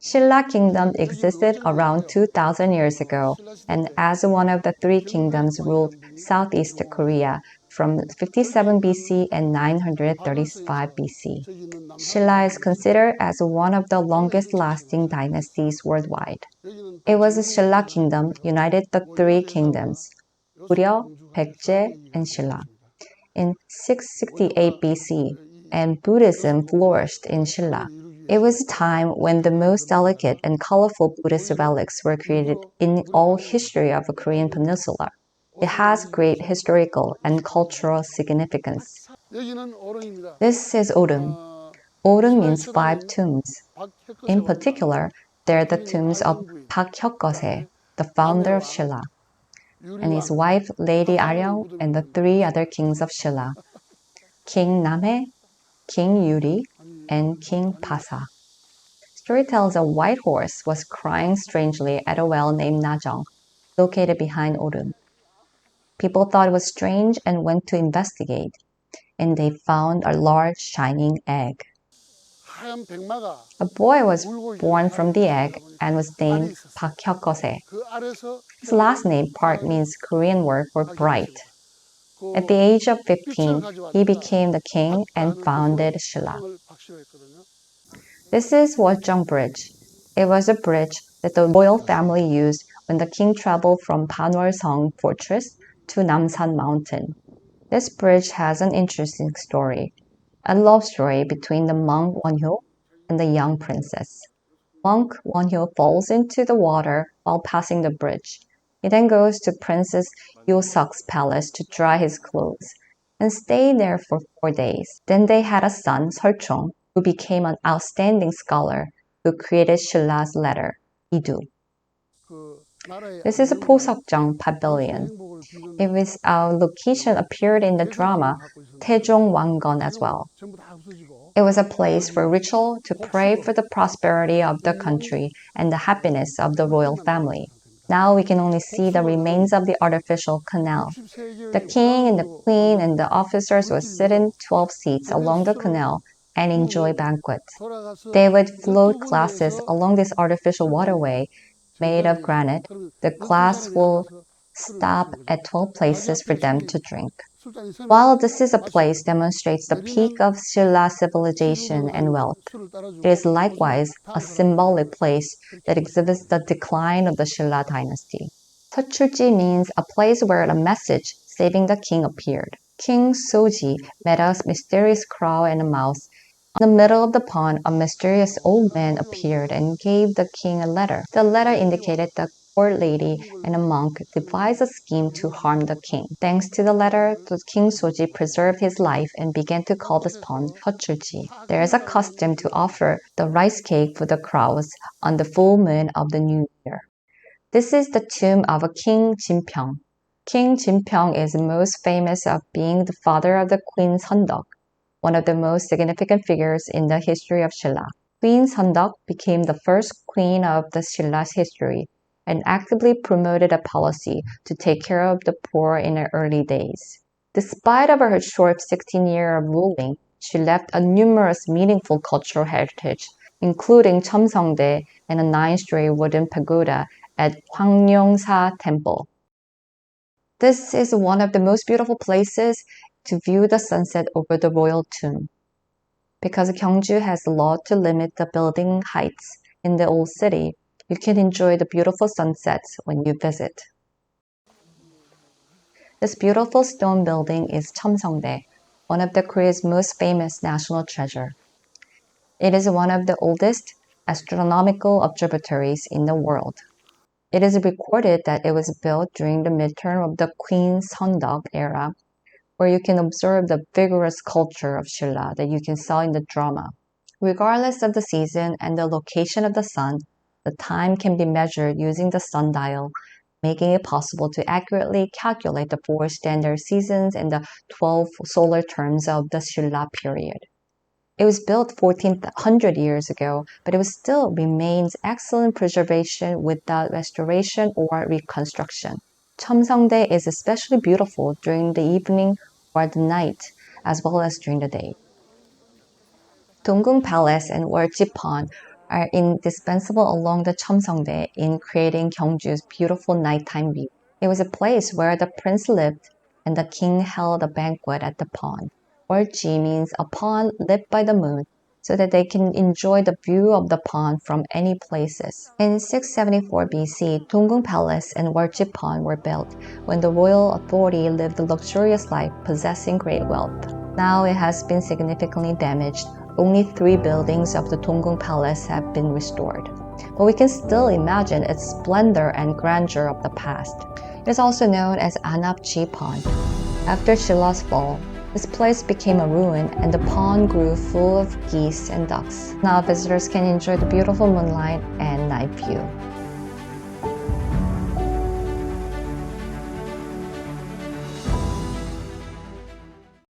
Shilla kingdom existed around 2000 years ago and as one of the three kingdoms ruled Southeast Korea from 57 BC and 935 BC. Shilla is considered as one of the longest lasting dynasties worldwide. It was the Shilla kingdom united the three kingdoms, Goryeo, Baekje, and Shilla, in 668 BC, and Buddhism flourished in Shilla. It was a time when the most delicate and colorful Buddhist relics were created in all history of the Korean peninsula. It has great historical and cultural significance. This is Orung. Orung means five tombs. In particular, they are the tombs of Park Hyokgose, the founder of Shilla, and his wife Lady Aryong and the three other kings of Shilla, King Namhae, King Yuri, and King Pasa. Story tells a white horse was crying strangely at a well named Najong, located behind Orung. People thought it was strange and went to investigate, and they found a large shining egg. A boy was born from the egg and was named Park Hyokgose. His last name, Park, means Korean word for bright. At the age of 15, he became the king and founded Shilla. This is Wojong Bridge. It was a bridge that the royal family used when the king traveled from Panwolsong Fortress to Namsan Mountain. This bridge has an interesting story, a love story between the monk Wonhyo and the young princess. Monk Wonhyo falls into the water while passing the bridge. He then goes to Princess Yosuk's palace to dry his clothes and stayed there for 4 days. Then they had a son, Seolchong, who became an outstanding scholar who created Shilla's letter, Idu. This is a Poseokjeong pavilion. Its location appeared in the drama Taejong Wangon as well. It was a place for ritual to pray for the prosperity of the country and the happiness of the royal family. Now we can only see the remains of the artificial canal. The king and the queen and the officers would sit in 12 seats along the canal and enjoy banquets. They would float glasses along this artificial waterway made of granite. The glass will stop at 12 places for them to drink. While this is a place demonstrates the peak of Shilla civilization and wealth, it is likewise a symbolic place that exhibits the decline of the Shilla dynasty. Seochulji means a place where a message saving the king appeared. King Soji met a mysterious crow and a mouse. In the middle of the pond, a mysterious old man appeared and gave the king a letter. The letter indicated the court lady and a monk devised a scheme to harm the king. Thanks to the letter, the King Soji preserved his life and began to call this pond Seochulji. There is a custom to offer the rice cake for the crows on the full moon of the new year. This is the tomb of a King Jinpyeong. King Jinpyeong is most famous of being the father of the Queen Seondok, one of the most significant figures in the history of Shilla. Queen Seondok became the first queen of the Shilla's history and actively promoted a policy to take care of the poor in her early days. Despite of her short 16-year ruling, she left a numerous meaningful cultural heritage, including Cheomseongdae and a 9-story wooden pagoda at Hwangryongsa Temple. This is one of the most beautiful places to view the sunset over the royal tomb. Because Gyeongju has the law to limit the building heights in the old city, you can enjoy the beautiful sunsets when you visit. This beautiful stone building is Cheomseongdae, one of the Korea's most famous national treasure. It is one of the oldest astronomical observatories in the world. It is recorded that it was built during the midterm of the Queen Seondok era, where you can observe the vigorous culture of Shilla that you can see in the drama. Regardless of the season and the location of the sun, the time can be measured using the sundial, making it possible to accurately calculate the 4 standard seasons and the 12 solar terms of the Shilla period. It was built 1400 years ago, but it still remains excellent preservation without restoration or reconstruction. Cheomseongdae is especially beautiful during the evening or the night, as well as during the day. Donggung Palace and Wolji Pond are indispensable along the Cheomseongdae in creating Gyeongju's beautiful nighttime view. It was a place where the prince lived and the king held a banquet at the pond. Orji means a pond lit by the moon, so that they can enjoy the view of the pond from any places. In 674 BC, Donggung Palace and Warji Pond were built when the royal authority lived a luxurious life, possessing great wealth. Now it has been significantly damaged. Only 3 buildings of the Donggung Palace have been restored, but we can still imagine its splendor and grandeur of the past. It is also known as Anapji Pond. After Shilla's fall, this place became a ruin and the pond grew full of geese and ducks. Now visitors can enjoy the beautiful moonlight and night view.